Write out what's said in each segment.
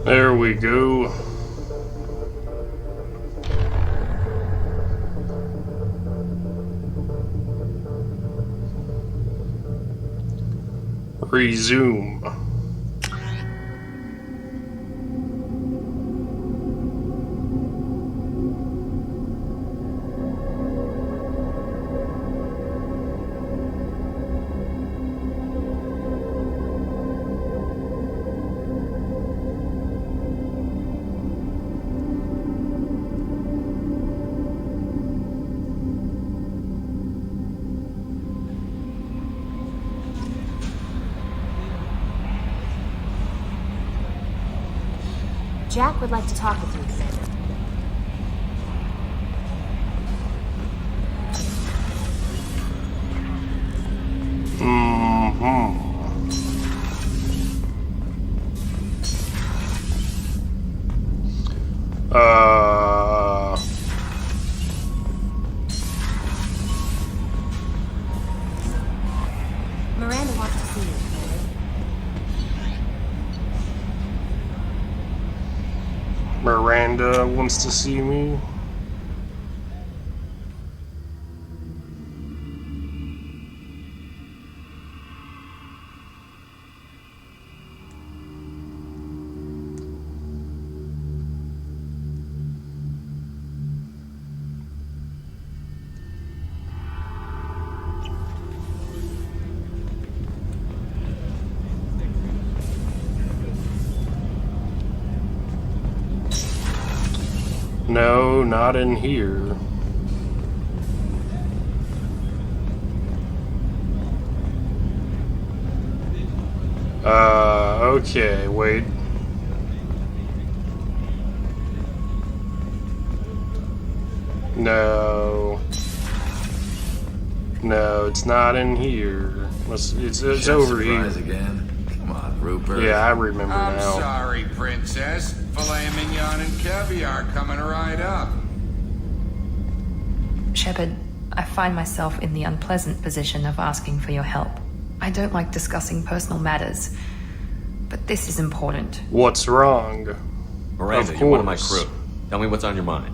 There we go. Resume. Jack would like to talk with you, Commander. Miranda wants to see you, Commander. Miranda wants to see me. No, not in here. Okay, wait. No. No, it's not in here. It's over here. Again? Come on, Rupert. Yeah, I remember I'm now. sorry, Princess. Filet mignon and caviar coming right up. Shepard, I find myself in the unpleasant position of asking for your help. I don't like discussing personal matters, but this is important. What's wrong? Miranda, Of you're one of my course. crew. Tell me what's on your mind.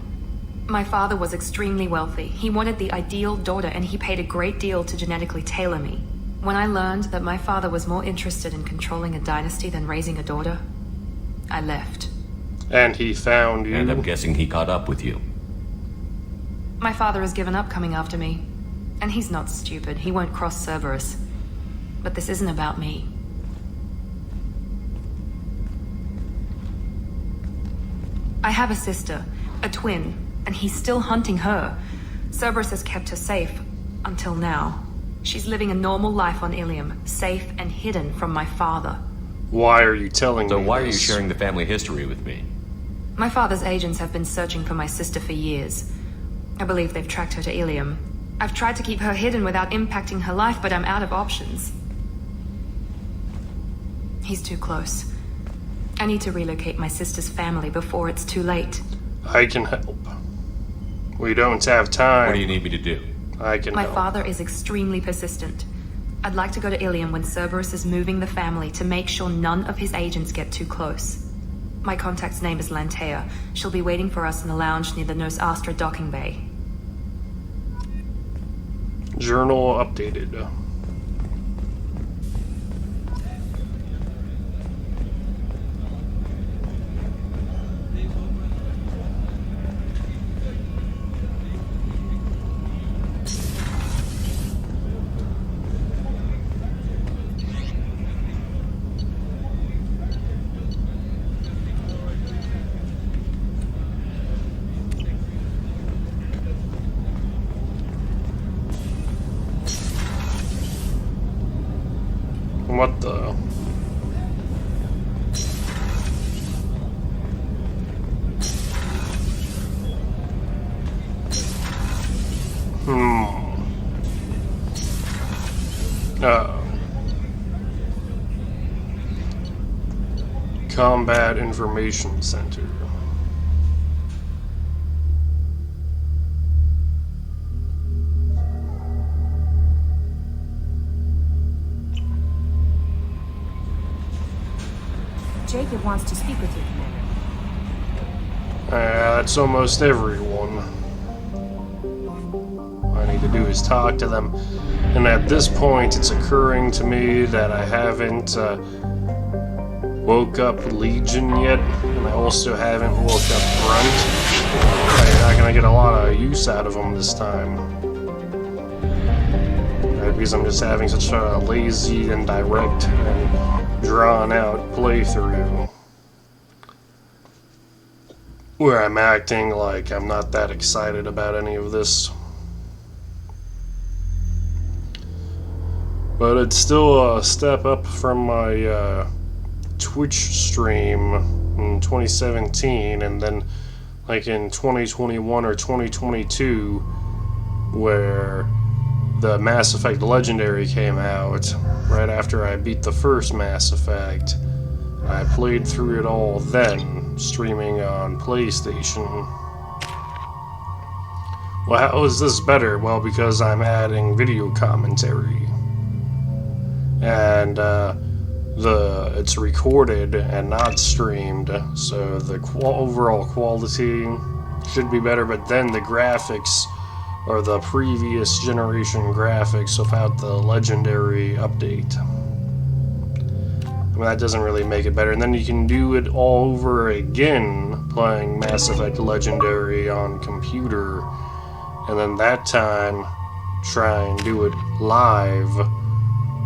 My father was extremely wealthy. He wanted the ideal daughter, and he paid a great deal to genetically tailor me. When I learned that my father was more interested in controlling a dynasty than raising a daughter, I left. And he found you. And I'm guessing he caught up with you. My father has given up coming after me. And he's not stupid. He won't cross Cerberus. But this isn't about me. I have a sister, a twin, and he's still hunting her. Cerberus has kept her safe, until now. She's living a normal life on Ilium, safe and hidden from my father. Why are you telling So me why are you this? sharing the family history with me? My father's agents have been searching for my sister for years. I believe they've tracked her to Ilium. I've tried to keep her hidden without impacting her life, but I'm out of options. He's too close. I need to relocate my sister's family before it's too late. I can help. We don't have time. What do you need me to do? I can My help. father is extremely persistent. I'd like to go to Ilium when Cerberus is moving the family to make sure none of his agents get too close. My contact's name is Lantea. She'll be waiting for us in the lounge near the Nos Astra docking bay. Journal updated. What the? Combat Information Center. Jacob wants to speak with you, Commander. That's almost everyone. All I need to do is talk to them. And at this point, it's occurring to me that I haven't woke up Legion yet, and I also haven't woke up Grunt. I'm not gonna get a lot of use out of them this time. Because I'm just having such a lazy and direct and drawn-out playthrough. Where I'm acting like I'm not that excited about any of this. But it's still a step up from my Twitch stream in 2017, and then like in 2021 or 2022, where the Mass Effect Legendary came out right after I beat the first Mass Effect. I played through it all then, streaming on PlayStation. Well, how is this better? Well, because I'm adding video commentary. And it's recorded and not streamed, so the overall quality should be better, but then the graphics or the previous generation graphics without the Legendary update. I mean, that doesn't really make it better. And then you can do it all over again playing Mass Effect Legendary on computer, and then that time try and do it live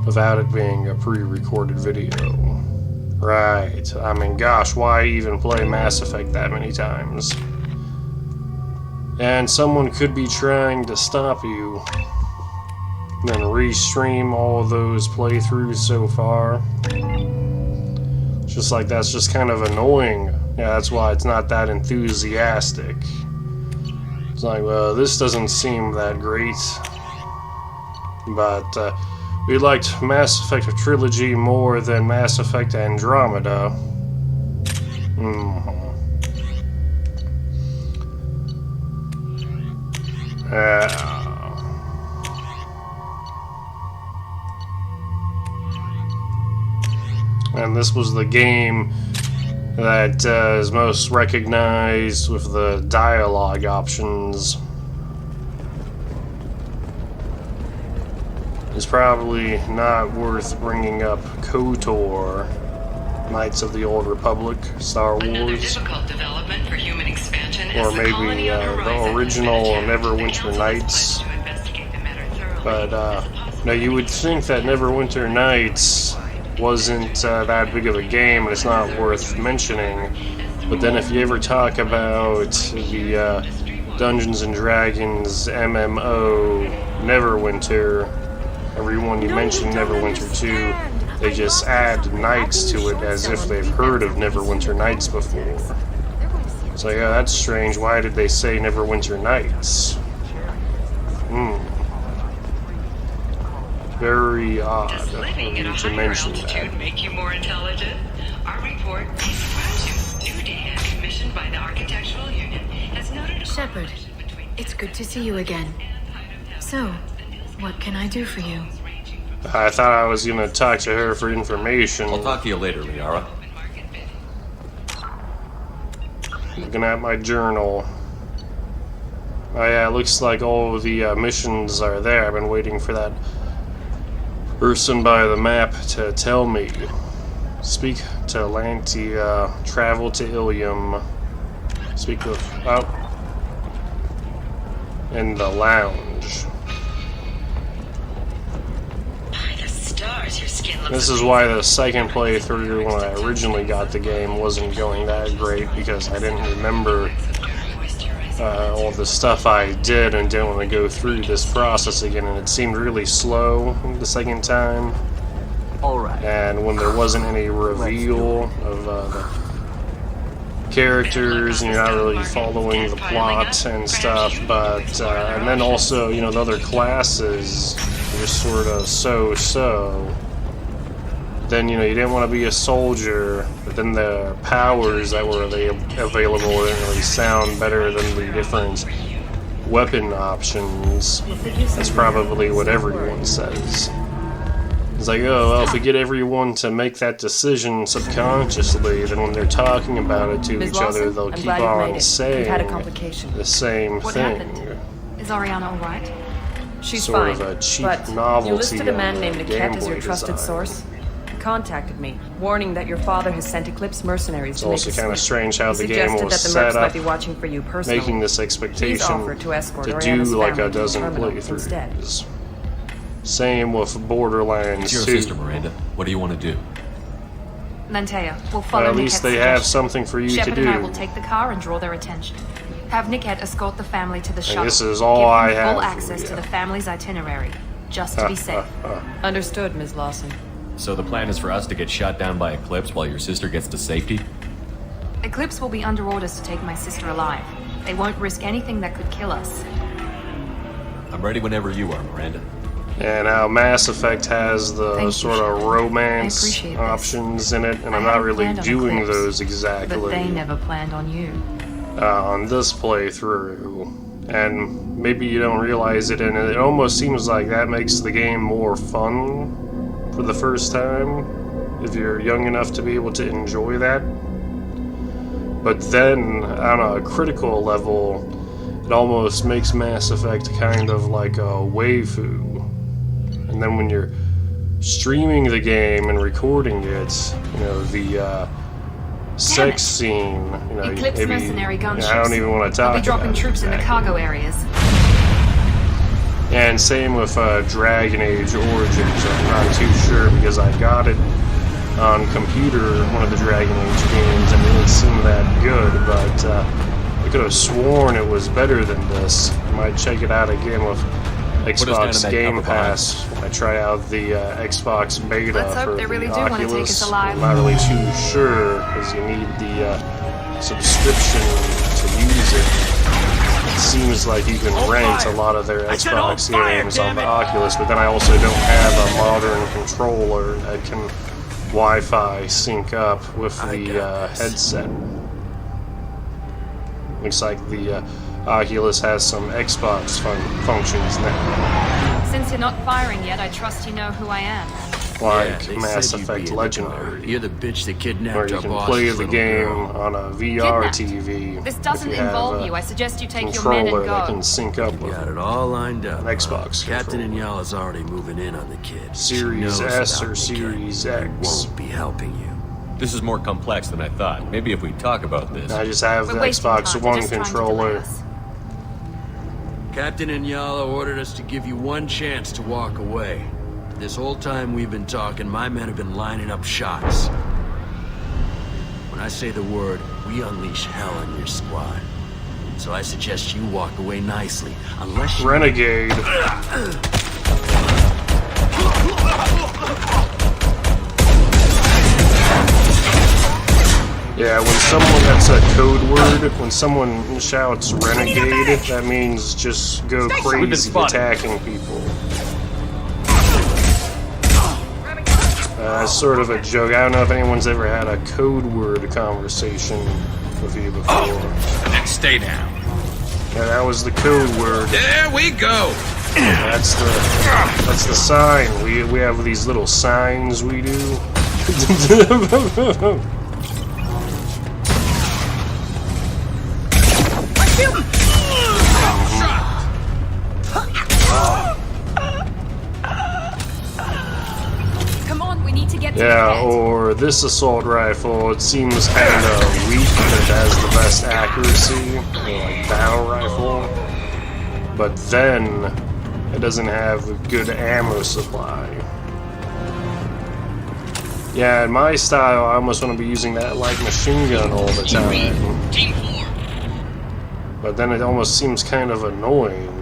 without it being a pre-recorded video. Right. I mean, gosh, why even play Mass Effect that many times? And someone could be trying to stop you, then restream all of those playthroughs so far. Just like, that's just kind of annoying. Yeah, that's why it's not that enthusiastic. It's like, well, this doesn't seem that great. But we liked Mass Effect Trilogy more than Mass Effect Andromeda. And this was the game that is most recognized with the dialogue options. It's probably not worth bringing up KOTOR, Knights of the Old Republic, Star Wars, development for human expansion or maybe the original Neverwinter Nights. But no, you would think that Neverwinter Nights wasn't that big of a game, and it's not worth mentioning. But then if you ever talk about the Dungeons and Dragons MMO Neverwinter, everyone you mention Neverwinter 2, they just add Nights to it as if they've heard of Neverwinter Nights before. So yeah, that's strange. Why did they say Neverwinter Nights? Very odd of you to mention that. Make you more intelligent? Our report may surprise you. New data commissioned by the Architectural Union has noted Shepard, it's good to see you again. So, what can I do for you? I thought I was gonna talk to her for information. I'll talk to you later, Liara. Looking at my journal. Oh yeah, it looks like all of the missions are there. I've been waiting for that person by the map to tell me. Speak to Lantia, travel to Ilium, speak with, in the lounge. By the stars, your skin looks This is why the second playthrough, when I originally got the game, wasn't going that great, because I didn't remember all the stuff I did and didn't want to go through this process again, and it seemed really slow the second time. Alright. And when there wasn't any reveal of the characters, and you're not really following the plot and stuff, but and then also, you know, the other classes are just sort of so-so. Then, you know, you didn't want to be a soldier, but then the powers that were available didn't really sound better than the different weapon options. That's probably what everyone says. It's like, oh, well, if we get everyone to make that decision subconsciously, then when they're talking about it to Ms. each other, Lawson, they'll I'm keep glad you've made on it. saying We've had a complication. the same What thing. happened? Is Ariana alright? She's Sort fine. of a cheap but novelty you listed a man on the named Game Niket as your Boy trusted design. source. He contacted me, warning that your father has sent Eclipse mercenaries It's to make also a kind of sweep. strange how He the game suggested was that the set mercs might up, be watching for you personally. making this He's expectation offered to escort to Ariana's do like family a to the dozen terminal instead. playthroughs. Same with Borderlands It's your 2. sister, Miranda. What do you want to do? Lantea, we'll follow At least Niket's they have suggestion. something for you to Shepard and I do. will take the car and draw their attention. Have Niket escort the family to the shuttle. this is all Give him I have full for access you. to the family's itinerary, just to be safe. Understood, Ms. Lawson. So the plan is for us to get shot down by Eclipse while your sister gets to safety? Eclipse will be under orders to take my sister alive. They won't risk anything that could kill us. I'm ready whenever you are, Miranda. And how Mass Effect has the Thank you, sort of Shepard. romance I appreciate this. options in it, and I I'm not hadn't really planned on doing Eclipse, those exactly But they never planned on you. on this playthrough. And maybe you don't realize it, and it almost seems like that makes the game more fun for the first time, if you're young enough to be able to enjoy that. But then, on a critical level, it almost makes Mass Effect kind of like a waifu. And then when you're streaming the game and recording it, you know, the sex scene, you know, Eclipse maybe, mercenary gunships. I don't even want to They'll talk be dropping about troops it in the exactly. cargo areas. And same with Dragon Age Origins. I'm not too sure because I got it on computer, one of the Dragon Age games, and it didn't seem that good, but I could have sworn it was better than this. I might check it out again with us down Xbox in that Game cover behind. Pass when I try out the Xbox beta Let's hope for they really the do wanna take Oculus. us alive. I'm not really too sure because you need the subscription to use it. It seems like you can rent a lot of their Xbox games on the Oculus, but then I also don't have a modern controller that can Wi-Fi sync up with the headset. Looks like the Oculus has some Xbox functions now, Since you're not firing yet, I trust you know who I am. like they Mass said you'd be Effect in the car. Legendary, You're the bitch that kidnapped where you our can boss's play the little game girl. on a VR Kidnapped. TV. This if doesn't you have involve a you. I suggest you take your men controller and that go. can sync up with Got it all lined up. Xbox Captain controller. Inyala's already moving in on the kid. She Series knows S without or the Series kid, X. he won't be helping you. This is more complex than I thought. Maybe if we talk about this. I just have We're the wasting Xbox time. They're One just trying to controller. delay us. Captain Inyala ordered us to give you one chance to walk away. This whole time we've been talking, my men have been lining up shots. When I say the word, we unleash hell on your squad. So I suggest you walk away nicely, unless you... Renegade. Yeah, when someone, that's a code word, when someone shouts renegade, that means just go crazy attacking people. It's sort of a joke. I don't know if anyone's ever had a code word conversation with you before. Stay down. Yeah, that was the code word. There we go. That's the sign. We have these little signs we do. Come on, we need to get to the Yeah, head. or this assault rifle, it seems kind of weak, but it has the best accuracy, like battle rifle. But then, it doesn't have a good ammo supply. Yeah, in my style, I almost want to be using that light machine gun all the time. Team 4. But then it almost seems kind of annoying.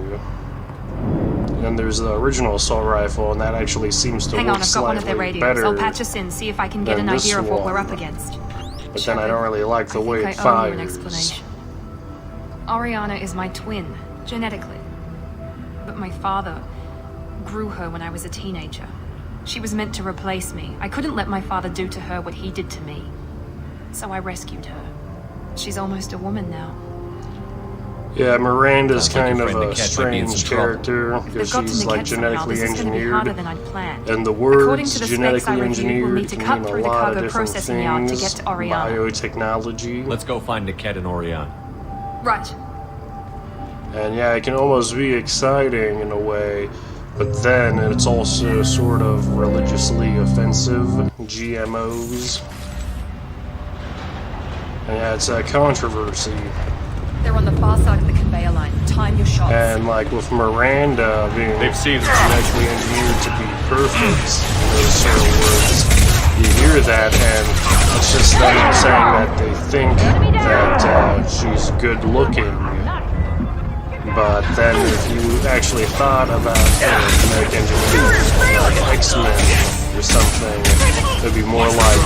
And there's the original assault rifle, and that actually seems to Hang on, work I've got one of their slightly radios. better. I'll patch us in, see if I can get than an this idea of what we're one. up against. But then I don't really like the way I it think I owe you an fires. explanation. Ariana is my twin, genetically. But my father grew her when I was a teenager. She was meant to replace me. I couldn't let my father do to her what he did to me. So I rescued her. She's almost a woman now. Yeah, Miranda's Sounds like kind your of friend a Niket might be in some strange trouble. character They've because got to she's like negate somehow. genetically This is going to be harder than engineered. I'd planned. And the According words to the specs I genetically reviewed, we'll engineered need to can cut mean a through the lot cargo of different processing yard to things. get to Oriana. Biotechnology. Let's go find Niket and Orion. Right. And yeah, it can almost be exciting in a way, but then it's also sort of religiously offensive. GMOs. And yeah, it's a controversy. They're on the far side of the conveyor line. Time your shots. And like with Miranda being They've seen it. genetically engineered to be perfect in those sort of words, you hear that and it's just them saying that they think that she's good looking. But then if you actually thought about genetic engineering like X-Men or something, it'd be more like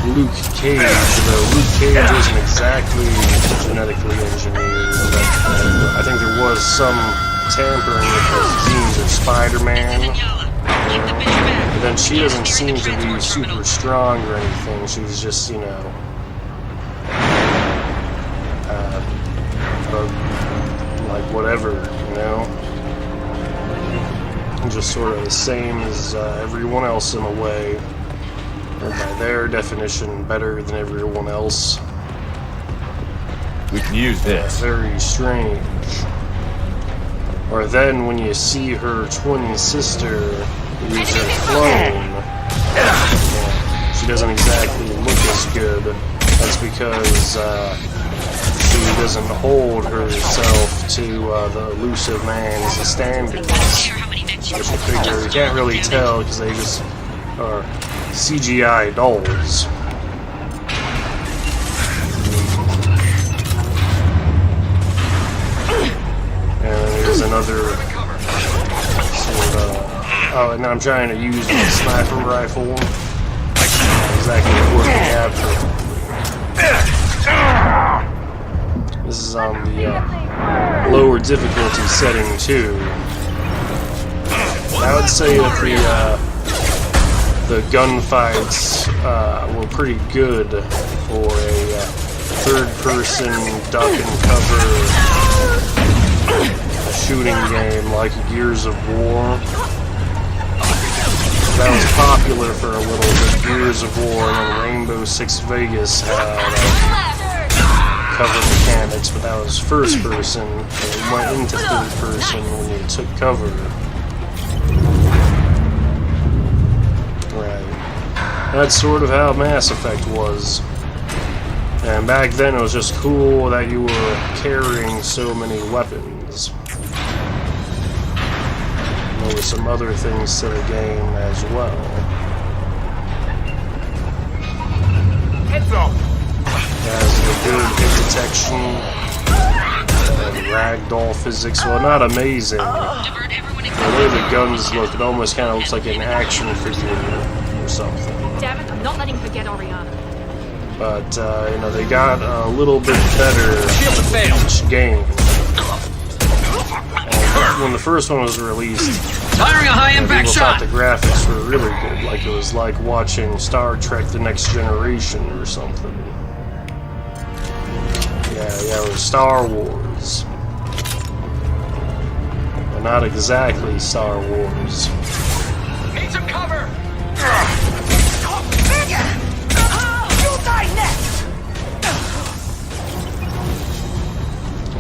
Luke Cage, though Luke Cage isn't exactly genetically engineered. But I think there was some tampering with his genes of Spider-Man. But then she doesn't seem to be super strong or anything. She's just, you know, like whatever, you know? Just sort of the same as everyone else in a way. Or by their definition, better than everyone else. We can use this. Very strange. Or then when you see her twin sister use her clone, she doesn't exactly look as good. That's because she doesn't hold herself to the elusive man's standards. Which you figure you can't really tell because they just are CGI dolls. And there's another sort of... Oh, and I'm trying to use my sniper rifle. Not exactly working out for... This is on the lower difficulty setting too. I would say that the gunfights were pretty good for a third-person duck and cover shooting game like Gears of War. That was popular for a little bit, Gears of War, and then Rainbow Six Vegas had cover mechanics, but that was first-person, and it went into third-person when you took cover. That's sort of how Mass Effect was. And back then it was just cool that you were carrying so many weapons. There were some other things to the game as well. Heads up! It has a good hit detection and ragdoll physics. Well, not amazing. The way the guns look, it almost kind of looks like an action figure or something. Damn it, I'm not letting her get Oriana. But, you know, they got a little bit better each game. And when the first one was released, Firing a high-impact people shot! thought the graphics were really good. Like, it was like watching Star Trek The Next Generation or something. Yeah, it was Star Wars. But not exactly Star Wars. Need some cover!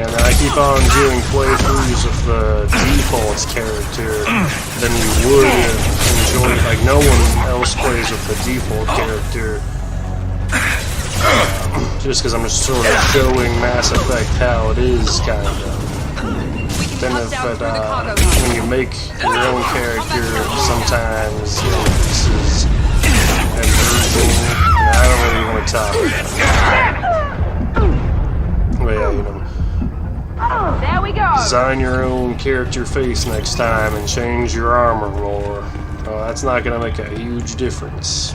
And I keep on doing playthroughs of the default character, then you would enjoy it. Like, no one else plays with the default character. Just because I'm just sort of showing Mass Effect how it is, kind of. Then when you make your own character, sometimes it increases and everything. I don't really want to talk about it. But yeah, you know. There we go! Design your own character face next time and change your armor more. That's not going to make a huge difference.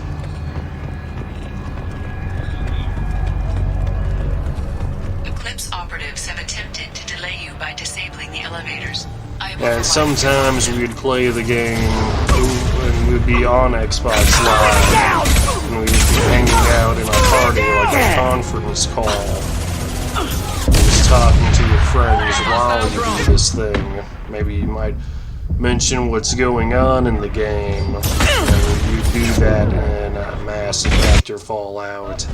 Eclipse operatives have attempted to delay you by disabling the elevators. And sometimes we'd play the game and we'd be on Xbox Live and we'd be hanging out in a party like a conference call. Just talking to your friends while you do this thing. Maybe you might mention what's going on in the game, and you do that in Mass Effect or Fallout.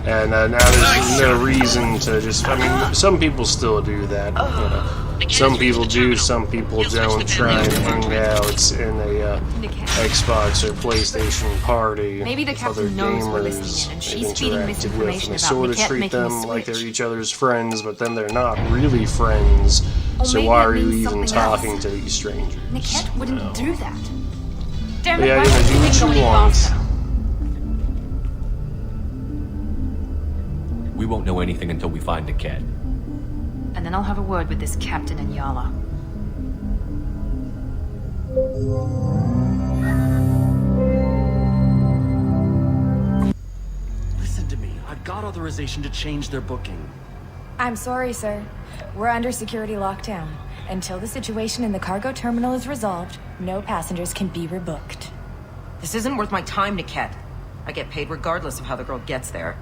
And now there's no reason to just, I mean, some people still do that, you know. Some people do, some people don't try and hang out in a Xbox or PlayStation party Maybe the with other captain knows we're listening gamers in, and they've she's feeding interacted with, misinformation and they about sort of Niket treat making a them like they're switch. each other's friends, but then they're not really friends, Or so maybe why it are you means even something talking else. to these strangers? Niket wouldn't do that. Damn But it, yeah, why you know, won't do you what think you I'll leave want. faster? We won't know anything until we find Niket. And then I'll have a word with this captain and Yala. Listen to me. I've got authorization to change their booking. I'm sorry, sir. We're under security lockdown. Until the situation in the cargo terminal is resolved, no passengers can be rebooked. This isn't worth my time, Niket. I get paid regardless of how the girl gets there.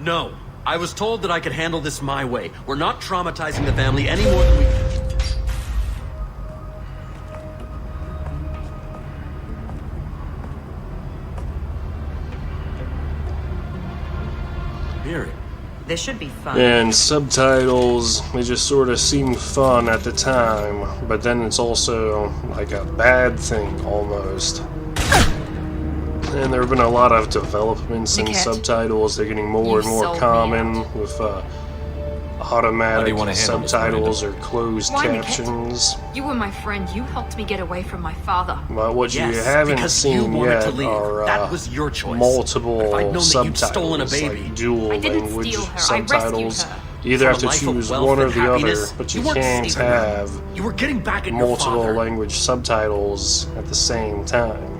No. I was told that I could handle this my way. We're not traumatizing the family any more than we... Mary. This should be fun. And subtitles, they just sort of seem fun at the time, but then it's also like a bad thing almost. And there have been a lot of developments in Niket, subtitles. They're getting more and you more sold me common out. with How do automatic you wanna handle this, subtitles or closed Why, Niket? captions. You were my friend. You helped me get away from my father. But what Yes, you haven't because you seen wanted yet to leave. are That was your choice. multiple If I'd known that you'd subtitles, stolen a baby. like dual I didn't language steal her. I subtitles. rescued her. You either For have a to life of choose wealth one or and the other, happiness, but you you weren't can't stealing her. have You were getting back at your multiple father. language subtitles at the same time.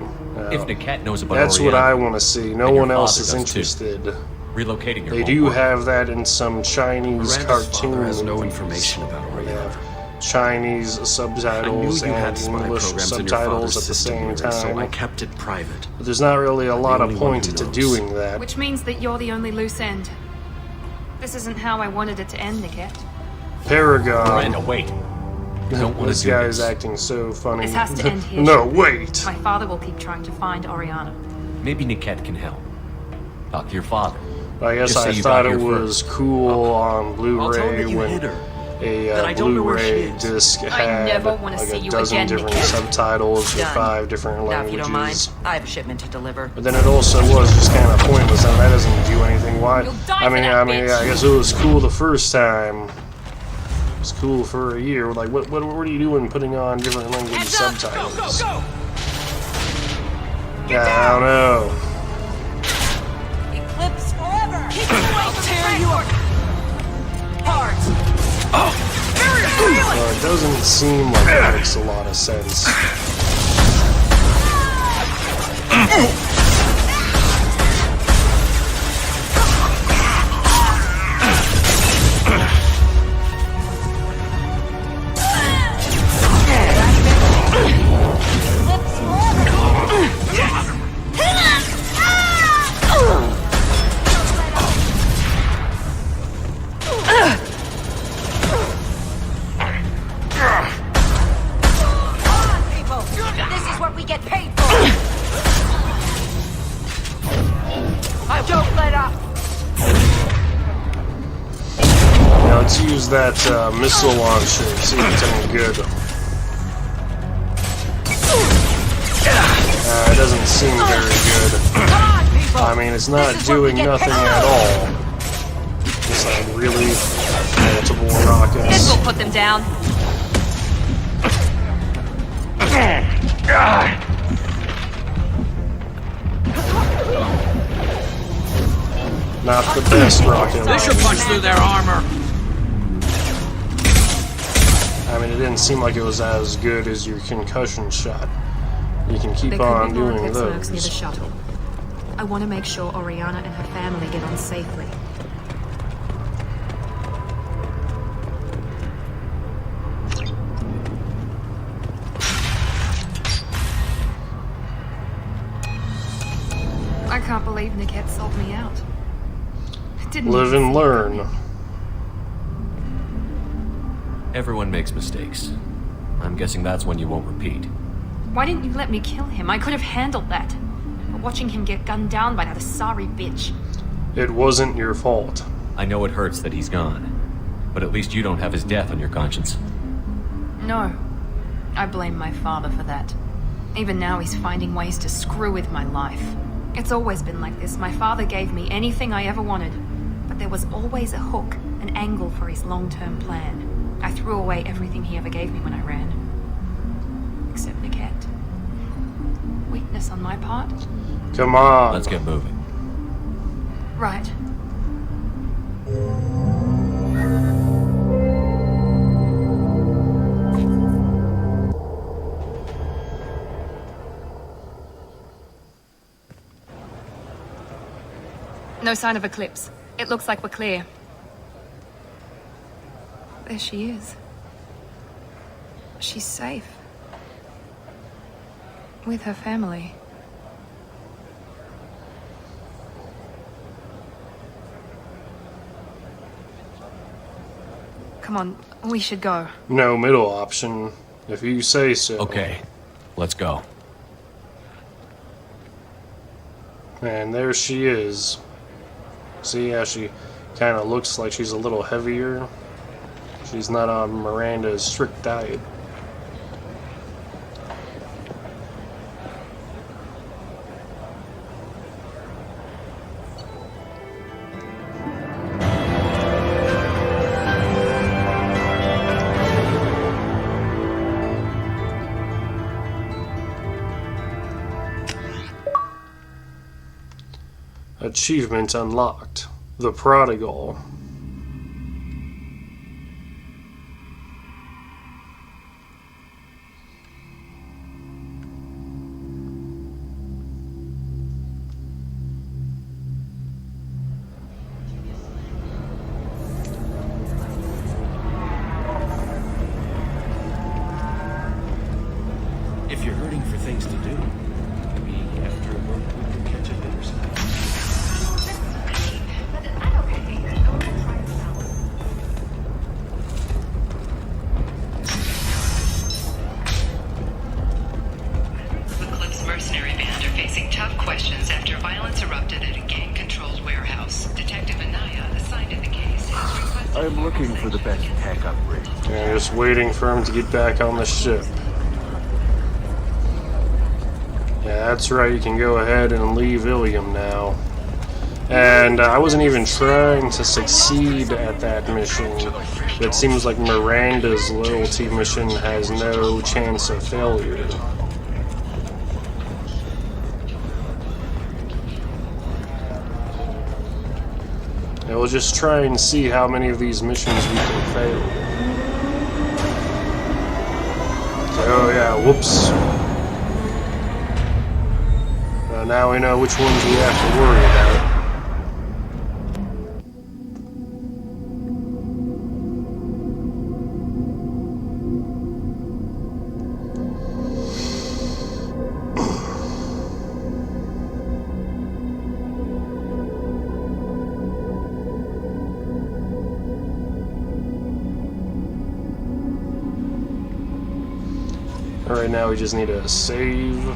If Niket knows about That's what Oriana, I want to see. No and your one else father is does too. interested. relocating your They home do world. have that in some Chinese Miranda's cartoons. father has no information about They Oriana. have Chinese subtitles I knew you had and spy English programs in your subtitles father's at the system, same Mary, so I time. kept it private. But there's not really a lot of only one point who to knows. doing that. Which means that you're the only loose end. This isn't how I wanted it to end, Niket. Paragon. Miranda, wait. I don't want This to do guy's this. acting so funny. This has to end here. No, wait. My father will keep trying to find Oriana. Maybe Niket can help. Talk to your father. I guess Just say I you thought got it here was cool on I'll tell him Blu-ray that you when hit her. a That I don't know where she Blu-ray is. disc I had never wanna like see a you dozen again, different Niket. subtitles with Done. 5 different Now, if you don't mind, languages. I have a shipment to deliver. But then it also was just kind of pointless, and that doesn't do anything. Why? You'll die I mean, for that, I bitch. guess it was cool the first time. It was cool for a year. Like, what are you doing putting on different language subtitles? Go! Yeah, I don't know. Eclipse forever! I'll tear you apart! It doesn't seem like it makes a lot of sense. People, this is what we get paid for! I don't let up! Now let's use that missile launcher and see if it's any good. It doesn't seem very good. Come on, people! I mean, it's not This is what we doing get nothing paid at all. It's like really multiple rockets. This will put them down. Not the best rocket This should launcher. punch through their armor. I mean, it didn't seem like it was as good as your concussion shot. You can keep There could on be more doing Eclipse mercs near the those. shuttle. I want to make sure Oriana and her family get on safely. I can't believe Niket sold me out. It didn't Live even and seem learn. funny. Everyone makes mistakes. I'm guessing that's one you won't repeat. Why didn't you let me kill him? I could have handled that. But watching him get gunned down by that Asari bitch. It wasn't your fault. I know it hurts that he's gone, but at least you don't have his death on your conscience. No. I blame my father for that. Even now he's finding ways to screw with my life. It's always been like this. My father gave me anything I ever wanted. But there was always a hook, an angle for his long-term plan. I threw away everything he ever gave me when I ran. Except the cat. Weakness on my part? Come on. Let's get moving. Right. No sign of Eclipse. It looks like we're clear. There she is. She's safe. With her family. Come on, we should go. No middle option, if you say so. Okay, let's go. And there she is. See how she kind of looks like she's a little heavier? She's not on Miranda's strict diet. Achievement unlocked. The Prodigal. If you're hurting for things to do, maybe after work we can catch a dinner sometime. Eclipse mercenary band are facing tough questions after violence erupted at a gang-controlled warehouse. Detective Anaya, assigned to the case, has requested... I'm looking for the best tech upgrade. And just waiting for him to get back on the ship. Yeah, that's right, you can go ahead and leave Ilium now. And I wasn't even trying to succeed at that mission. It seems like Miranda's loyalty mission has no chance of failure. And we'll just try and see how many of these missions we can fail. Oh yeah, whoops. Now we know which ones we have to worry about. Alright, now we just need to save.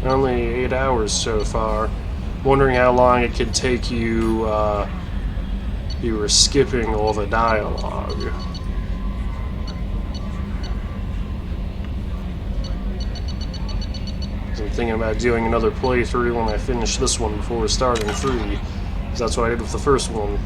Only 8 hours so far. Wondering how long it could take you, you were skipping all the dialogue. I'm thinking about doing another playthrough when I finish this one before starting 3. Because that's what I did with the first one.